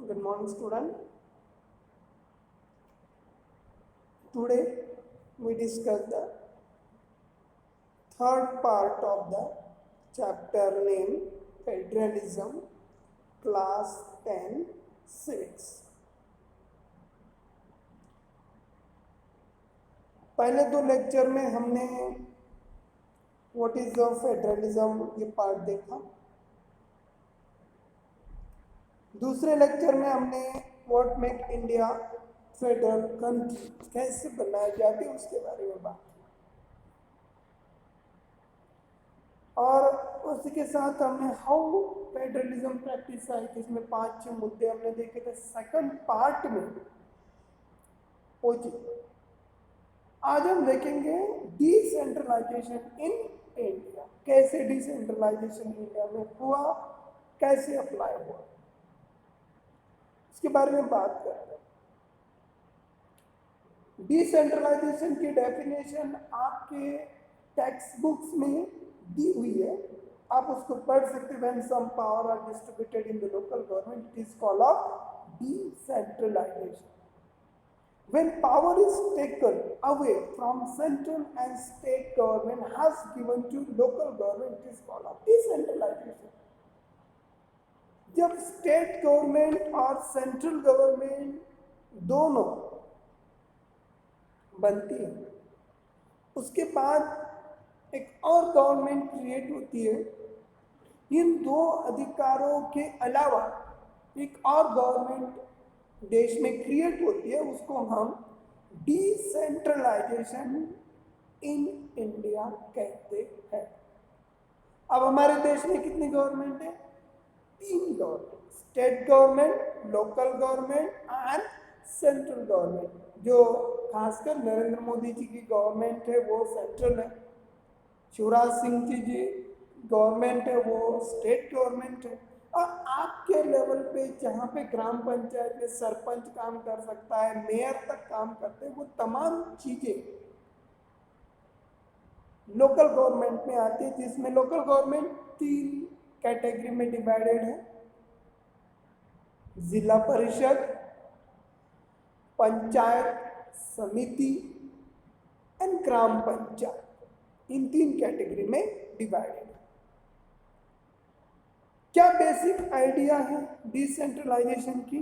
Good morning, student. Today we discuss the third part of the chapter named Federalism, class 10 civics. पहले दो lecture में हमने what is the federalism ये part देखा। दूसरे lecture में हमने what make India federal country कैसे बनाया जाती है उसके बारे में बात की और उसी के साथ हमने हाउ फेडरलिज्म प्रैक्टिस आई, इसमें 5-6 मुद्दे हमने देखे थे। सेकंड पार्ट में आज हम देखेंगे डिसेंट्रलाइजेशन इन इंडिया, कैसे डिसेंट्रलाइजेशन इंडिया में हुआ, कैसे अप्लाई हुआ, इसके बारे में बात करते हैं। डिसेंट्रलाइजेशन की डेफिनेशन आपके टेक्स्ट बुक्स में दी हुई है, आप उसको पढ़ सकते हैं। When some power are distributed in the local government it is called decentralisation. When power is taken away from central and state government has given to local government, it is called decentralization. जब state government और central government दोनों बनती है उसके बाद एक और government create होती है। इन दो अधिकारों के अलावा एक और गवर्नमेंट देश में क्रिएट होती है, उसको हम डिसेंट्रलाइजेशन इन इंडिया कहते हैं। अब हमारे देश में कितनी गवर्नमेंट है? 3 government, state government, local government and central government. जो खासकर नरेंद्र मोदी जी की गवर्नमेंट है वो सेंट्रल है, शिवराज सिंह जी गवर्नमेंट है वो स्टेट गवर्नमेंट है, और आपके लेवल पे जहाँ पे ग्राम पंचायत में सरपंच काम कर सकता है, मेयर तक काम करते हैं, वो तमाम चीजें लोकल गवर्नमेंट में आती है, जिसमें लोकल गवर्नमेंट 3 कैटेगरी में डिवाइडेड है। जिला परिषद, पंचायत समिति and gram panchayat, in 3 category में डिवाइडेड है। क्या बेसिक आइडिया है डिसेंट्रलाइजेशन की?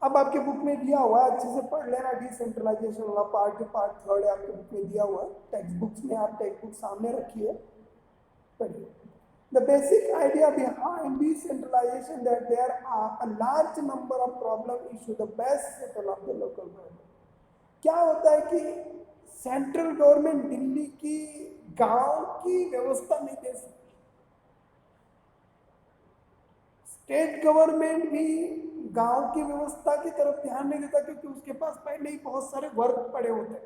अब आपके बुक में दिया हुआ है, अच्छे से पढ़ लेना। डिसेंट्रलाइजेशन वाला पार्ट जो पार्ट 3 है आपके बुक में दिया हुआ है, टेक्स्ट बुक्स में, आप टेक्स्ट बुक सामने रखिए, पढ़िए। The basic idea behind decentralisation that there are a large number of problem issue the best settle of the local government. क्या होता है कि सेंट्रल गवर्नमेंट दिल्ली की गांव की व्यवस्था नहीं दे सकती, स्टेट गवर्नमेंट भी गांव की व्यवस्था की तरफ ध्यान नहीं देता, क्योंकि उसके पास पहले ही बहुत सारे वर्क पड़े होते हैं।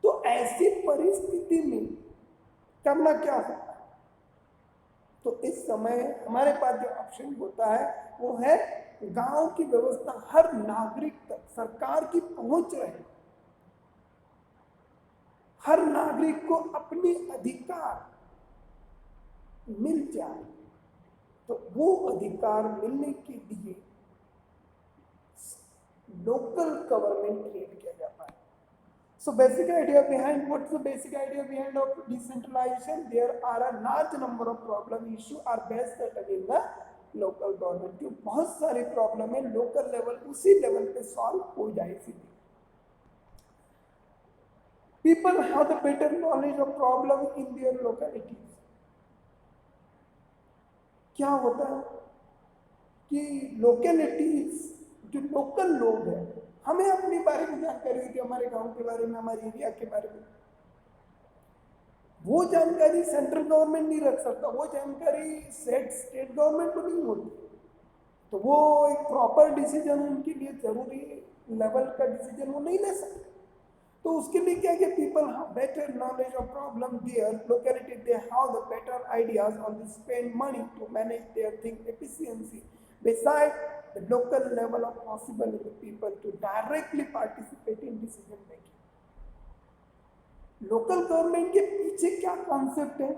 तो ऐसी परिस्थिति में करना क्या होता है? तो इस समय हमारे पास जो ऑप्शन होता है वो है गांव की व्यवस्था हर नागरिक तक सरकार की पहुंच रहे, हर नागरिक को अपने अधिकार मिल जाए। तो वो अधिकार मिलने के लिए लोकल गवर्नमेंट क्रिएट किया जाता है। So basic idea behind, what is the basic idea behind of decentralisation? There are a large number of problem issue are best settled in the local government. क्यों? बहुत सारी प्रॉब्लम है local level, उसी level पे solve हो जाएगी। People have the better knowledge of problem in their localities. क्या होता है कि लोकेलिटीज, जो लोकल लोग हैं, हमें अपने बारे में जानकारी होती है, हमारे गांव के बारे में, हमारे एरिया के बारे में। वो जानकारी सेंट्रल गवर्नमेंट नहीं रख सकता, वो जानकारी स्टेट गवर्नमेंट को नहीं होती। तो वो एक प्रॉपर डिसीजन उनके लिए जरूरी लेवल का डिसीजन वो नहीं ले सकते। तो उसके लिए क्या है? People have better knowledge of problem their locality, they have the better ideas on the spend money to manage their thing efficiency. Beside the local level of possibility people to directly participate in decision making. Local government के पीछे क्या concept है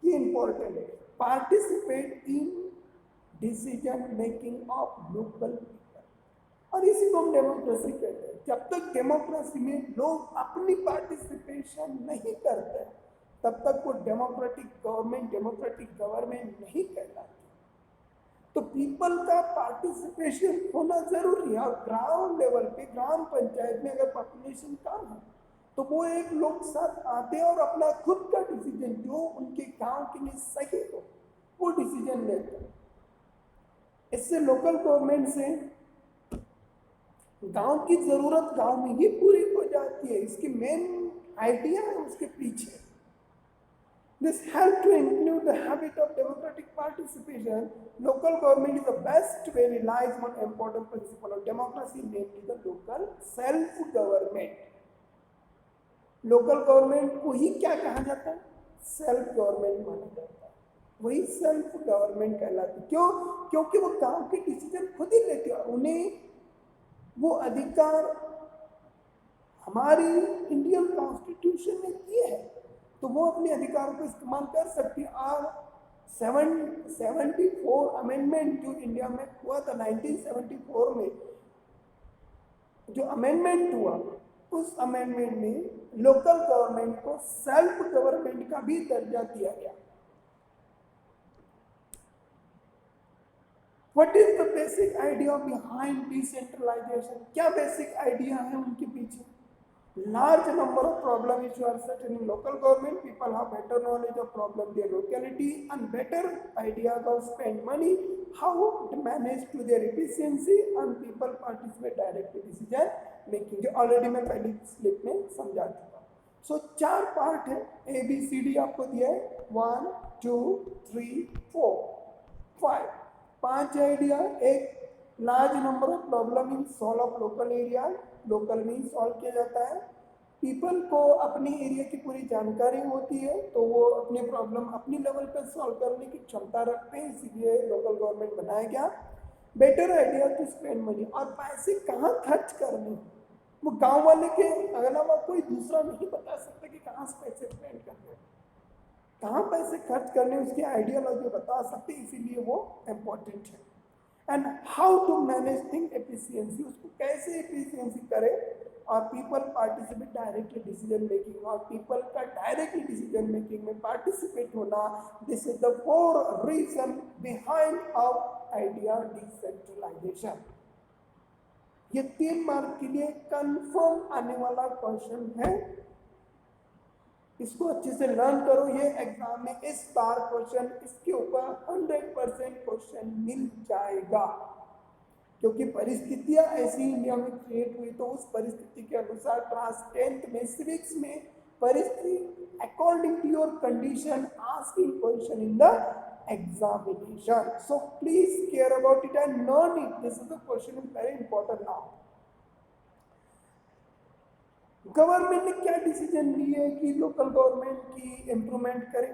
ये important है। Participate in decision making of local people, और इसी को हम डेमोक्रेसी कहते हैं। जब तक डेमोक्रेसी में लोग अपनी पार्टिसिपेशन नहीं करते तब तक वो डेमोक्रेटिक गवर्नमेंट नहीं कहलाती। तो पीपल का पार्टिसिपेशन होना जरूरी है। और ग्राउंड लेवल पे, ग्राम पंचायत में अगर पॉपुलेशन कम है तो वो एक लोग साथ आते हैं और अपना खुद का डिसीजन जो उनके गांव के लिए सही हो वो डिसीजन लेते हैं। इससे लोकल गवर्नमेंट से गांव की जरूरत गांव में ही पूरी हो जाती है। इसकी मेन आइडिया है उसके पीछे। This help to include the habit of democratic participation. Local government is the best way relies on important principle of democracy, namely the local self-government. Local government को ही क्या कहा जाता है? सेल्फ गवर्नमेंट माना जाता है। वही सेल्फ गवर्नमेंट कहलाती है। क्यों? क्योंकि वो गांव के डिसीजन खुद ही लेते हैं और उन्हें वो अधिकार हमारी इंडियन कॉन्स्टिट्यूशन ने दिए हैं, तो वो अपने अधिकारों को इस्तेमाल कर सकती है। और 74 अमेंडमेंट जो इंडिया में हुआ था 1974 में, जो अमेंडमेंट हुआ उस अमेंडमेंट में लोकल गवर्नमेंट को सेल्फ गवर्नमेंट का भी दर्जा दिया गया। What is the basic idea behind decentralization? क्या बेसिक आइडिया है उनके पीछे? Large number of problem issues are certain in local government. People have better knowledge of problem their locality and better ideas of spend money, how to manage to their efficiency, and people participate directly decision making. जो already मैं पहली slip में समझा चुका। सो 4 part है, ABCD आपको दिया है 1 2 3 4 5 5 आइडिया। एक large number of problem in solve of local area, local में ही सॉल्व किया जाता है। पीपल को अपने एरिया की पूरी जानकारी होती है तो वो अपने प्रॉब्लम अपनी लेवल पर सॉल्व करने की क्षमता रखते हैं, इसीलिए लोकल गवर्नमेंट बनाया गया। Better idea to spend money, और पैसे कहाँ खर्च करने वो गांव वाले के अलावा कोई दूसरा नहीं बता सकता कि कहाँ से पैसे स्पेंड करने, कहाँ पैसे खर्च करने, उसकी आइडियोलॉजी बता सकते, इसीलिए वो इम्पोर्टेंट है। And how to manage thing efficiency, उसको कैसे एफिशिएंसी करे। और people participate directly decision making, और पीपल का डायरेक्टली डिसीजन मेकिंग में पार्टिसिपेट होना। This is the 4 reason behind our idea decentralization. ये 3 मार्क के लिए कंफर्म आने वाला क्वेश्चन है, इसको अच्छे से लर्न करो। ये एग्जाम में इस बार क्वेश्चन इसके ऊपर 100% क्वेश्चन मिल जाएगा, क्योंकि परिस्थितियां ऐसी इंडिया में क्रिएट हुई तो उस परिस्थिति के अनुसार क्लास 10th में सिविक्स में परिस्थिति according to your condition asking question in the examination. So please care about it and learn it. This is the question is very important now. Government ने क्या डिसीजन लिए कि लोकल गवर्नमेंट की improvement करें।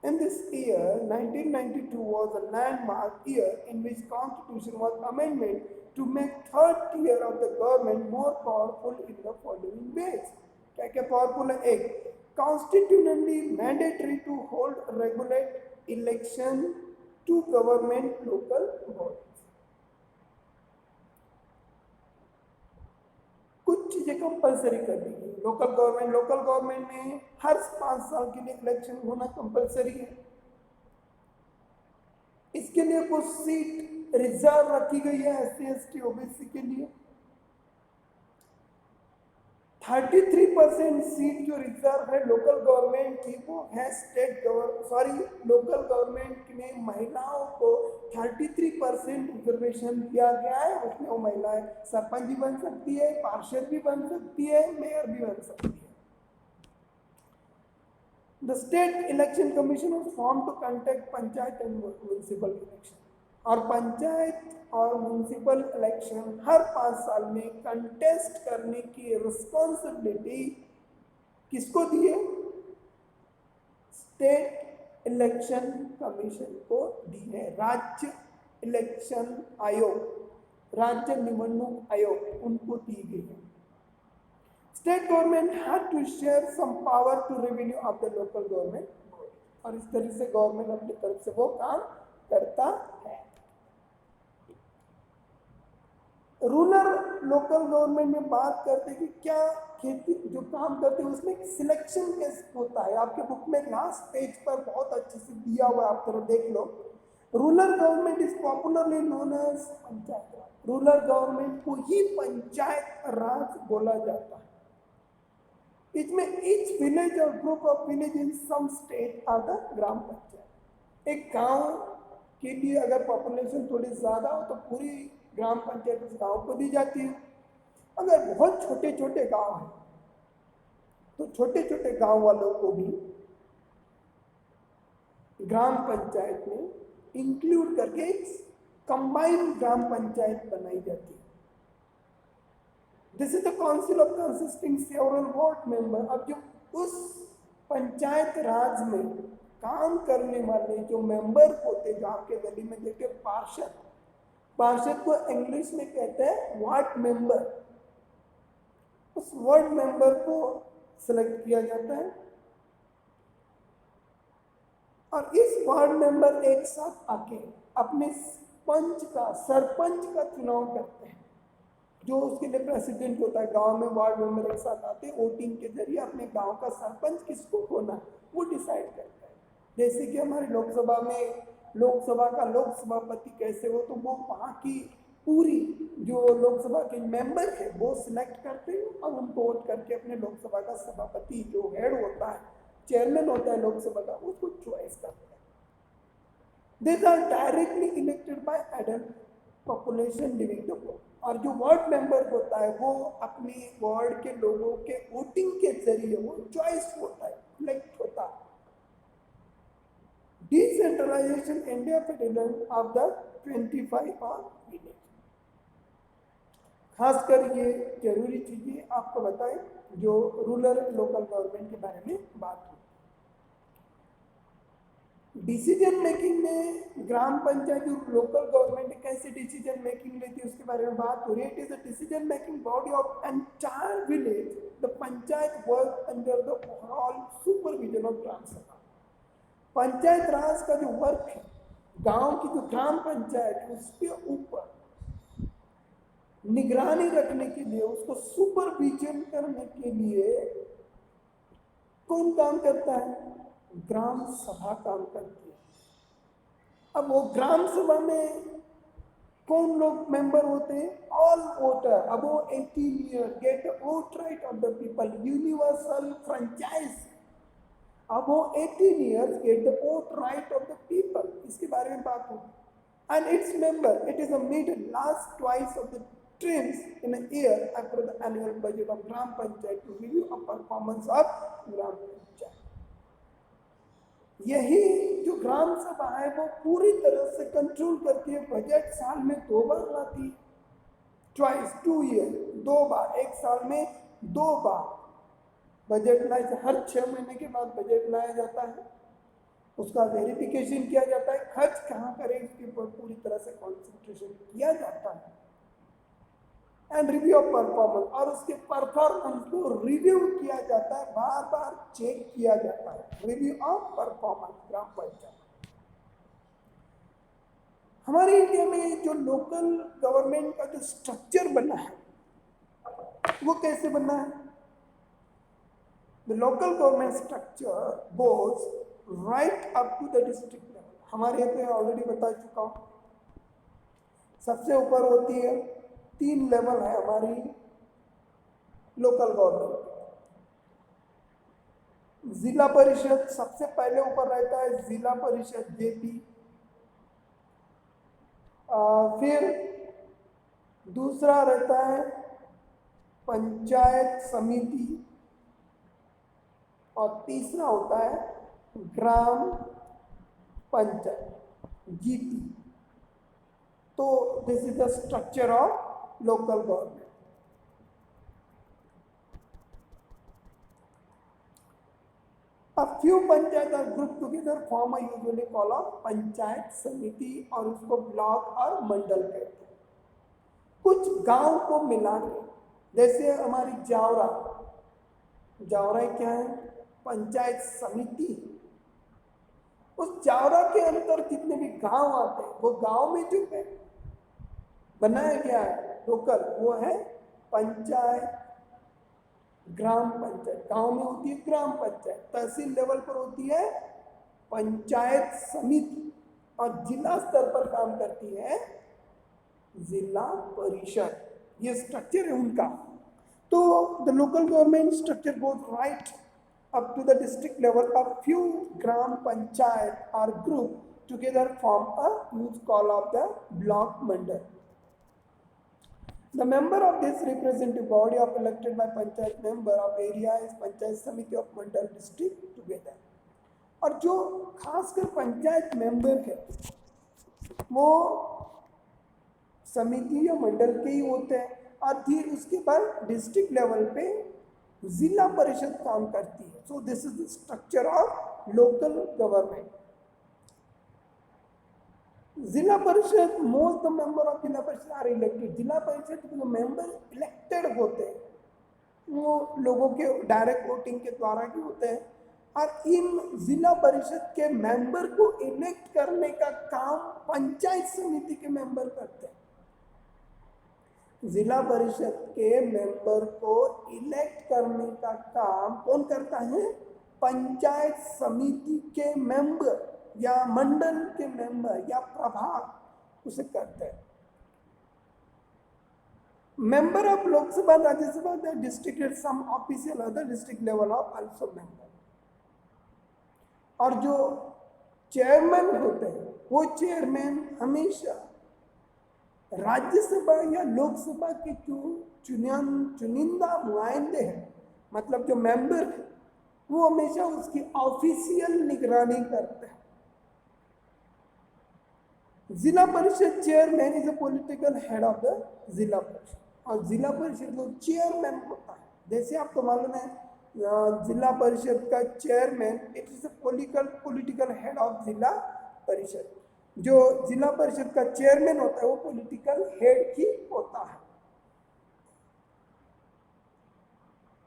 In this year, 1992 was a landmark year in which Constitution was amended to make third tier of the government more powerful in the following ways. क्या powerful है? एक, constitutionally mandatory to hold regulate election to government local bodies. कुछ चीजें compulsory कर दी गई। Local government में हर 5 साल के लिए इलेक्शन होना कंपलसरी है। इसके लिए कुछ सीट रिजर्व रखी गई है SC ST OBC के लिए। 33% सीट जो रिजर्व है लोकल गवर्नमेंट की वो है लोकल गवर्नमेंट में महिलाओं को 33% रिजर्वेशन दिया गया है। उसमें वो महिलाएं सरपंच भी बन सकती है, पार्षद भी बन सकती है, मेयर भी बन सकती है। The state election commission was formed to conduct panchayat and municipal election, और पंचायत और म्युनिसिपल इलेक्शन हर 5 साल में कंटेस्ट करने की रिस्पॉन्सिबिलिटी किसको दी है? स्टेट इलेक्शन कमीशन को दी है। राज्य इलेक्शन आयोग, राज्य निवडणूक आयोग उनको दी गई है। State government had to share some power to revenue of the local government, और इस तरह से गवर्नमेंट अपनी तरफ से वो काम करता है। रूरल लोकल गवर्नमेंट में बात करते हैं कि क्या खेती जो काम करते हैं उसमें सिलेक्शन कैसे होता है। आपके बुक में लास्ट पेज पर बहुत अच्छे से दिया हुआ है, आप थोड़ा देख लो। Rural government is popularly known as panchayat raj. Rural government को ही पंचायत राज बोला जाता है। इसमें ईच विलेज और group of village in some state are the gram panchayat. एक गांव के लिए अगर पॉपुलेशन थोड़ी ज्यादा हो तो पूरी ग्राम पंचायत उस गांव को दी जाती है। अगर बहुत छोटे छोटे गांव हैं तो छोटे छोटे गांव वालों को भी ग्राम पंचायत में इंक्लूड करके एक कंबाइंड ग्राम पंचायत बनाई जाती है। This is the council of consisting several ward member. अब जो उस पंचायत राज में काम करने वाले जो मेंबर होते जो आपके गली में देखे पार्षद, पार्षद को इंग्लिश में कहते हैं वार्ड मेंबर। उस वार्ड मेंबर को सिलेक्ट किया जाता है और इस वार्ड मेंबर एक साथ आके अपने सरपंच का चुनाव करते हैं। जो उसके लिए प्रेसिडेंट होता है, गांव में वार्ड मेंबर एक साथ आते हैं, वोटिंग के जरिए अपने गांव का सरपंच किसको होना वो डिसाइड करता है। जैसे कि हमारे लोकसभा में लोकसभा का लोक सभापति कैसे हो, तो वो वहाँ की पूरी जो लोकसभा के मेंबर है वो सिलेक्ट करते हैं और उनको वोट करके अपने लोकसभा का सभापति जो हेड होता है, चेयरमैन होता है लोकसभा का, उसको चॉइस करते हैं। These are directly elected by adult population living the world। और जो वार्ड मेंबर होता है वो अपने वार्ड के लोगों के वोटिंग के जरिए वो चॉइस होता है, इलेक्ट होता है। Decentralization India federal of the 25 और विलेज। खासकर ये जरूरी चीजें आपको बताएं जो रूरल लोकल गवर्नमेंट के बारे में बात हुई। डिसीजन मेकिंग में ग्राम पंचायत और लोकल गवर्नमेंट कैसे डिसीजन मेकिंग लेती है उसके बारे में बात हो रही है। It is a decision making body of entire village. The panchayat work under the overall supervision of gram sabha. Panchayat राज का जो वर्क है, गांव की जो ग्राम पंचायत है उसके ऊपर निगरानी रखने के लिए, उसको सुपरविजन करने के लिए कौन काम करता है? ग्राम सभा काम करती है। अब वो ग्राम सभा में कौन लोग मेंबर होते हैं? All voter above 18 year get vote right of the people, universal franchise. Above 18 years get the vote right of the people, इसके बारे में बात होगी। And its member it is a meet last twice of the terms in a year after the annual budget of gram panchayat to review a performance of gram panchayat। यही जो ग्राम सभा है वो पूरी तरह से कंट्रोल करती है। बजट साल में 2 बार लाती है, ट्वाइस 2 ईयर, 2 बार, एक साल में 2 बार बजट लाए। हर 6 महीने के बाद बजट लाया जाता है, उसका वेरिफिकेशन किया जाता है, खर्च कहाँ करें इसके ऊपर पूरी तरह से कॉन्सेंट्रेशन किया जाता है। एंड रिव्यू ऑफ परफॉर्मेंस, और उसके परफॉर्मेंस को रिव्यू किया जाता है, बार बार चेक किया जाता है। रिव्यू ऑफ परफॉर्मेंस ग्राम पंचायत। हमारे इंडिया में जो लोकल गवर्नमेंट का जो स्ट्रक्चर बना है वो कैसे बना है? The local government structure goes right up to the district level. हमारे यहाँ पे ऑलरेडी बता चुका हूँ। सबसे ऊपर होती है, 3 लेवल है हमारी लोकल गवर्नमेंट। जिला परिषद सबसे पहले ऊपर रहता है, जिला परिषद जेपी। फिर दूसरा रहता है पंचायत समिति और तीसरा होता है ग्राम पंचायत जीपी। तो this is the structure of local government। A few panchayat are grouped together form a usually call a panchayat समिति और उसको ब्लॉक और मंडल कहते हैं। कुछ गांव को मिला के, जैसे हमारी जावरा क्या है? पंचायत समिति। उस जावरा के अंदर जितने भी गांव आते हैं वो गांव में जो है बनाया गया है लोकल, वो है पंचायत, ग्राम पंचायत। गांव में होती है ग्राम पंचायत, तहसील लेवल पर होती है पंचायत समिति, और जिला स्तर पर काम करती है जिला परिषद। ये स्ट्रक्चर है उनका। तो the local government structure goes right up to the district level. A few gram panchayat or group together form a huge call of the block mandal. The member of this representative body of elected by panchayat member of area is panchayat samiti of mandal district together. और जो खासकर panchayat member है वो समिति या मंडल के ही होते हैं, और फिर उसके बाद डिस्ट्रिक्ट लेवल पे जिला परिषद काम करती है। So this is the structure of local government. जिला परिषद, मोस्ट द मेंबर ऑफ जिला परिषद आर इलेक्टेड। जिला परिषद के जो मेंबर इलेक्टेड होते हैं वो लोगों के डायरेक्ट वोटिंग के द्वारा के होते हैं, और इन जिला परिषद के मेंबर को इलेक्ट करने का काम पंचायत समिति के मेंबर करते हैं। जिला परिषद के मेंबर को इलेक्ट करने का काम कौन करता है? पंचायत समिति के मेंबर या मंडल के मेंबर या प्रभाग उसे करते हैं। Member of Lok Sabha, Rajya Sabha, the district some official other district level of also member. और जो चेयरमैन होते हैं वो चेयरमैन हमेशा राज्यसभा या लोकसभा के जो चुनिंदा नुमाइंदे हैं, मतलब जो मेंबर है, वो हमेशा उसकी ऑफिशियल निगरानी करते हैं। जिला परिषद chairman is a political head of the जिला परिषद, और जिला परिषद जो चेयरमैन होता है, जैसे आपको मालूम है जिला परिषद का chairman it is a political head of जिला परिषद। जो जिला परिषद का चेयरमैन होता है वो पॉलिटिकल हेड ही होता है।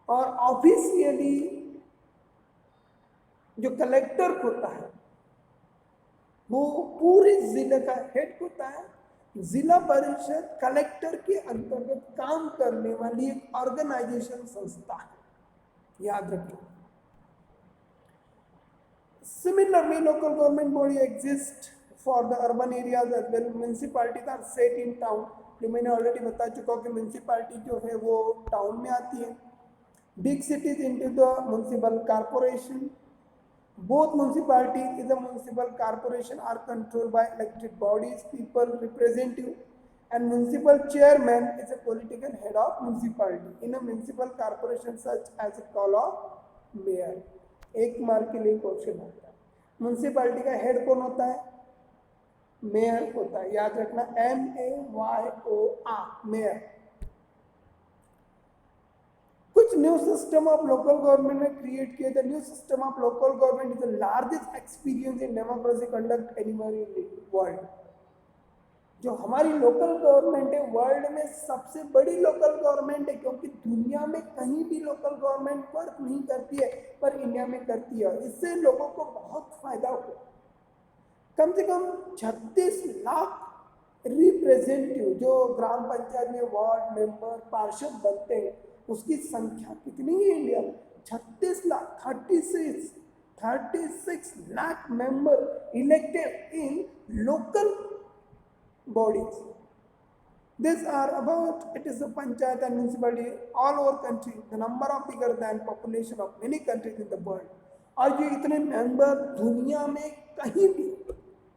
और ऑफिशियली जो कलेक्टर होता है वो पूरे जिले का हेड होता है। जिला परिषद कलेक्टर के अंतर्गत काम करने वाली एक ऑर्गेनाइजेशन संस्था है, याद रखिए। Similarly, local government body exists for the urban areas as well. Municipalities are set in town. जो मैंने ऑलरेडी बता चुका हूँ कि म्यूनसिपालिटी जो है वो टाउन में आती है। Big cities into the municipal corporation. Both municipalities is a municipal corporation are controlled by elected bodies, people representative, and municipal chairman is a political head of municipality. In a municipal corporation such as a call of mayor. एक mark के लिए question होता है। Municipality का head कौन होता है? Mayor होता है, याद रखना, MAYOR, मेयर। कुछ new system of local government ने क्रिएट किया। The new system of local government is the largest experience in democracy conduct anywhere in world. जो हमारी लोकल गवर्नमेंट है वर्ल्ड में सबसे बड़ी लोकल गवर्नमेंट है, क्योंकि दुनिया में कहीं भी लोकल गवर्नमेंट वर्क नहीं करती है पर इंडिया में करती है। इससे लोगों को बहुत फायदा हुआ। कम से कम 36 लाख रिप्रेजेंटेटिव जो ग्राम पंचायत में वार्ड मेंबर पार्षद बनते हैं उसकी संख्या कितनी है इंडिया में? 36 lakh, 36 lakh member elected in local bodies. These are about, it is a panchayat and municipality all over country. The number of bigger than population of many countries in the world. और ये इतने मेंबर दुनिया में कहीं भी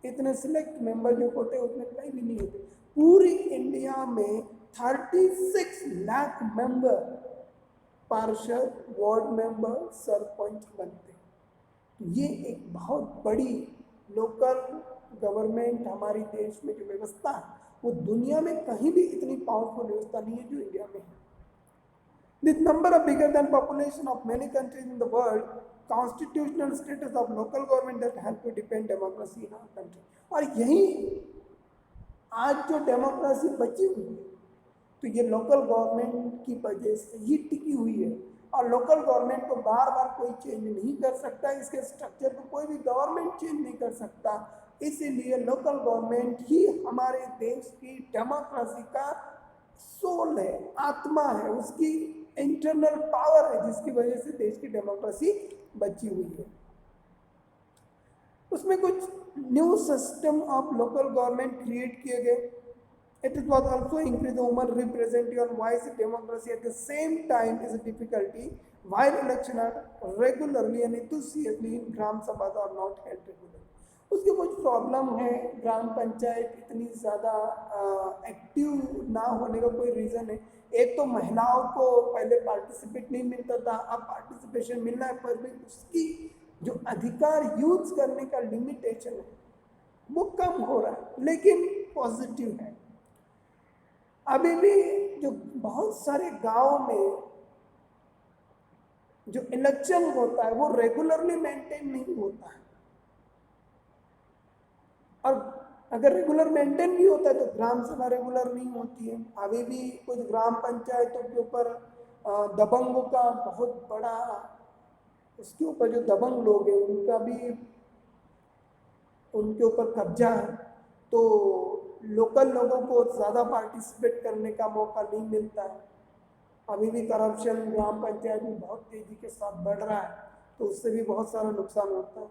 इतने select member जो होते हैं उसमें कहीं भी नहीं होते। पूरी इंडिया में 36 लाख मेंबर पार्षद, वार्ड मेंबर, सरपंच बनते हैं। ये एक बहुत बड़ी लोकल गवर्नमेंट हमारे देश में जो व्यवस्था है वो दुनिया में कहीं भी इतनी पावरफुल व्यवस्था नहीं है जो इंडिया में है। This number of bigger than population of many countries in the world, constitutional status of local government that help to depend democracy in our country. और यही आज जो डेमोक्रेसी बची हुई है तो ये लोकल गवर्नमेंट की वजह से ही टिकी हुई है। और लोकल गवर्नमेंट को बार बार कोई चेंज नहीं कर सकता, इसके स्ट्रक्चर को कोई भी गवर्नमेंट चेंज नहीं कर सकता। इसीलिए लोकल गवर्नमेंट ही हमारे देश की डेमोक्रेसी का सोल है, आत्मा है, उसकी इंटरनल पावर है, जिसकी वजह से देश की डेमोक्रेसी बची हुई है। उसमें कुछ new system of local government create किए गए। It was also increase the women representation on voice democracy at the same time is a difficulty while election are regularly and enthusiastically in gram sabhas are not held regularly. उसके कुछ problem है, ग्राम पंचायत इतनी ज़्यादा active ना होने का कोई reason है। एक तो महिलाओं को पहले पार्टिसिपेट नहीं मिलता था, अब पार्टिसिपेशन मिलना है, पर भी उसकी जो अधिकार यूज करने का लिमिटेशन है वो कम हो रहा है, लेकिन पॉजिटिव है। अभी भी जो बहुत सारे गांव में जो इलेक्शन होता है वो रेगुलरली मेंटेन नहीं होता है, और अगर रेगुलर मेंटेन भी होता है तो ग्राम सभा रेगुलर नहीं होती है। अभी भी कुछ ग्राम पंचायतों के ऊपर दबंगों का बहुत बड़ा, उसके ऊपर जो दबंग लोग हैं उनका भी उनके ऊपर कब्जा है, तो लोकल लोगों को ज़्यादा पार्टिसिपेट करने का मौका नहीं मिलता है। अभी भी करप्शन ग्राम पंचायत में बहुत तेज़ी के साथ बढ़ रहा है, तो उससे भी बहुत सारा नुकसान होता है।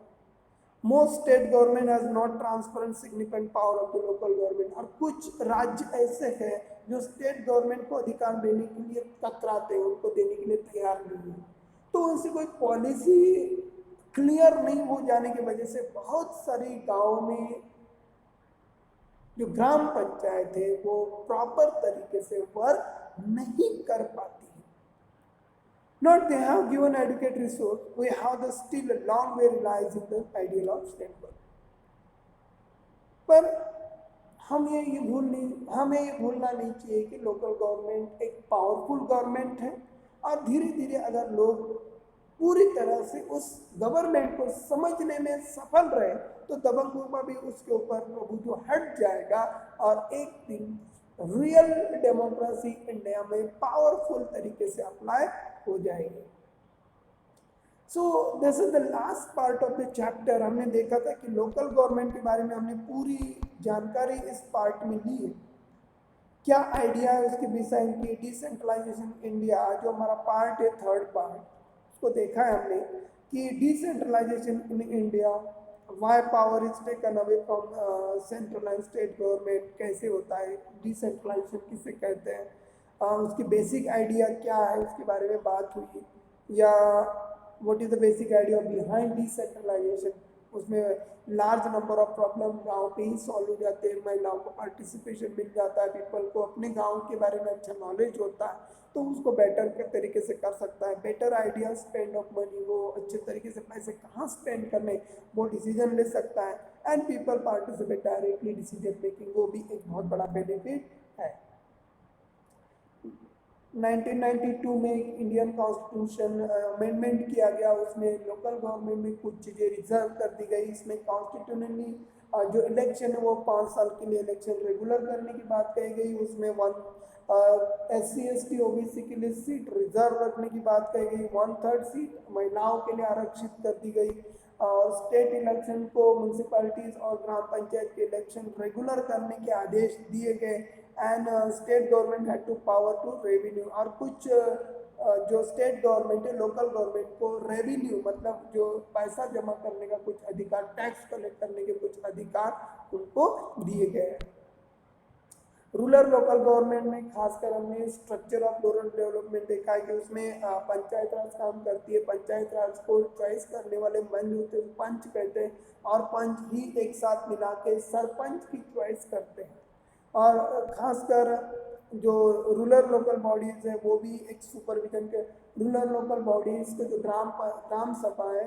Most state government has not transferred significant power of the local government, और कुछ राज्य ऐसे हैं जो स्टेट गवर्नमेंट को अधिकार देने के लिए कतराते हैं, उनको देने के लिए तैयार नहीं है। तो उनसे कोई पॉलिसी क्लियर नहीं हो जाने की वजह से बहुत सारी गाँव में जो ग्राम पंचायत है वो प्रॉपर तरीके से वर्क नहीं कर पाती है। Not they have given adequate resource, we have the still a long way lies in the ideal of state government. पर हमें ये भूलना नहीं चाहिए कि लोकल गवर्नमेंट एक पावरफुल गवर्नमेंट है, और धीरे धीरे अगर लोग पूरी तरह से उस गवर्नमेंट को समझने में सफल रहे तो दबंगों का भी उसके ऊपर प्रभुत्व हट जाएगा, और एक दिन रियल डेमोक्रेसी इंडिया में पावरफुल तरीके से अप्लाई हो जाएगी। So this is the last part of the chapter. हमने देखा था कि लोकल गवर्नमेंट के बारे में हमने पूरी जानकारी इस पार्ट में ली है। क्या आइडिया है उसके विषय की, डिसेंट्रलाइजेशन इंडिया जो हमारा पार्ट है, थर्ड पार्ट, उसको देखा है हमने कि decentralization in India, why power is taken away from central and state government, कैसे होता है, डिसेंट्रलाइजेशन किसे कहते हैं, उसकी बेसिक आइडिया क्या है उसके बारे में बात हुई, या what is the basic idea behind decentralization. उसमें लार्ज नंबर ऑफ प्रॉब्लम गांव पे ही सॉल्व हो जाते हैं, महिलाओं को पार्टिसिपेशन मिल जाता है, पीपल को अपने गांव के बारे में अच्छा नॉलेज होता है तो उसको बेटर के तरीके से कर सकता है। Better idea, spend of money, वो अच्छे तरीके से पैसे कहाँ स्पेंड करने वो डिसीजन ले सकता है, and people participate directly decision making, वो भी एक बहुत बड़ा बेनिफिट है। 1992 में इंडियन कॉन्स्टिट्यूशन अमेंडमेंट किया गया, उसमें लोकल गवर्नमेंट में कुछ चीज़ें रिजर्व कर दी गई। इसमें कॉन्स्टिट्यूशनली जो इलेक्शन है वो 5 साल के लिए इलेक्शन रेगुलर करने की बात कही गई। उसमें SC ST OBC के लिए सीट रिजर्व रखने की बात कही गई। 1/3 सीट महिलाओं के लिए आरक्षित कर दी गई, और स्टेट इलेक्शन को म्यूनसिपैलिटीज और ग्राम पंचायत के इलेक्शन रेगुलर करने के आदेश दिए गए, and state government had to power to revenue, और कुछ जो स्टेट गवर्नमेंट है लोकल गवर्नमेंट को रेवेन्यू मतलब जो पैसा जमा करने का कुछ अधिकार, टैक्स कलेक्ट करने के कुछ अधिकार उनको दिए गए। रूरल लोकल गवर्नमेंट में खासकर हमने स्ट्रक्चर ऑफ रूरल डेवलपमेंट देखा है कि उसमें पंचायत राज काम करती है। पंचायत राज को चॉइस करने वाले मंच होते हैं, पंच कहते हैं, और पंच ही एक साथ मिला के सरपंच की चॉइस करते हैं। और खासकर जो रूरल लोकल बॉडीज़ है वो भी एक सुपरविजन के, रूरल लोकल बॉडीज़ के जो ग्राम सभा है,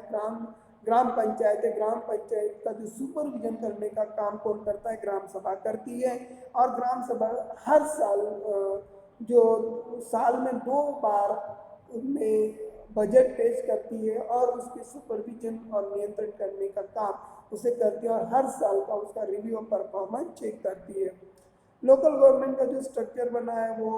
ग्राम पंचायत है, ग्राम पंचायत का जो सुपरविजन करने का काम कौन करता है, ग्राम सभा करती है। और ग्राम सभा हर साल जो साल में 2 बार उनमें बजट पेश करती है और उसके सुपरविजन और नियंत्रण करने का काम उसे करती है, और हर साल का उसका रिव्यू ऑफ परफॉर्मेंस चेक करती है। लोकल गवर्नमेंट का जो स्ट्रक्चर बना है वो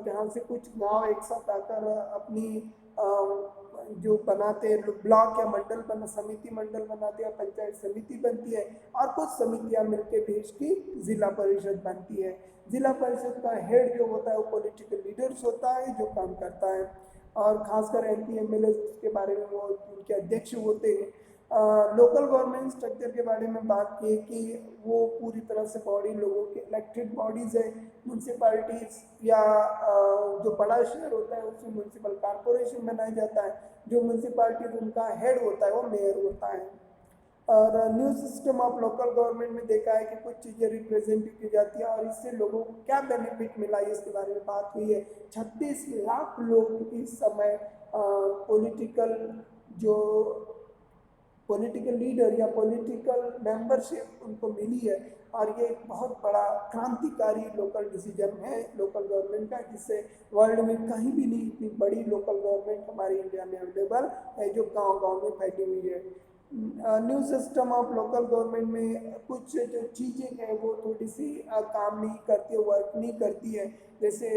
जहाँ से कुछ गांव एक साथ आकर अपनी जो बनाते हैं ब्लॉक या मंडल बना समिति मंडल बनाते हैं, पंचायत समिति बनती है, और कुछ समितियां मिलकर देश की जिला परिषद बनती है। जिला परिषद का हेड जो होता है वो पॉलिटिकल लीडर्स होता है जो काम करता है, और खासकर एमपी एमएलए के बारे में वो उनके अध्यक्ष होते हैं। लोकल गवर्नमेंट स्ट्रक्चर के बारे में बात की कि वो पूरी तरह से बॉडी लोगों के इलेक्टेड बॉडीज है। म्यूनसिपैलिटीज या जो बड़ा शहर होता है उसमें म्यूनसिपल कॉरपोरेशन बनाया जाता है। जो म्यूनसिपैलिटीज उनका हेड होता है वो मेयर होता है। और new system of local government में देखा है कि कुछ चीज़ें रिप्रेजेंट की जाती है और इससे लोगों को क्या बेनिफिट मिला है इसके बारे में बात हुई है। 36 लाख लोग इस समय पॉलिटिकल जो पॉलिटिकल लीडर या पॉलिटिकल मेंबरशिप उनको मिली है, और ये एक बहुत बड़ा क्रांतिकारी लोकल डिसीजन है लोकल गवर्नमेंट का, जिससे वर्ल्ड में कहीं भी नहीं इतनी बड़ी लोकल गवर्नमेंट हमारे इंडिया में अवेलेबल है जो गांव-गांव में फैली हुई है। New system of local government में कुछ जो चीज़ें हैं वो थोड़ी सी काम नहीं करती है, वर्क नहीं करती है। जैसे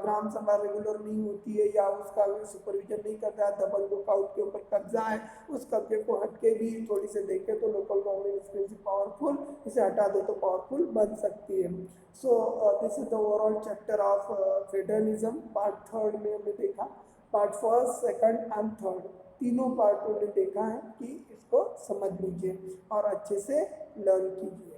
ग्राम सभा रेगुलर नहीं होती है या उसका सुपरविजन नहीं करता है, दबंग लुकआउट के ऊपर कब्जा है, उस कब्जे को हटके भी थोड़ी से देखें तो लोकल गवर्नमेंट इज पावरफुल, इसे हटा दो तो पावरफुल बन सकती है। So this is the overall chapter of federalism. Part third में हमने देखा, part first second and third तीनों पार्ट में देखा है कि इसको समझ लीजिए और अच्छे से लर्न कीजिए।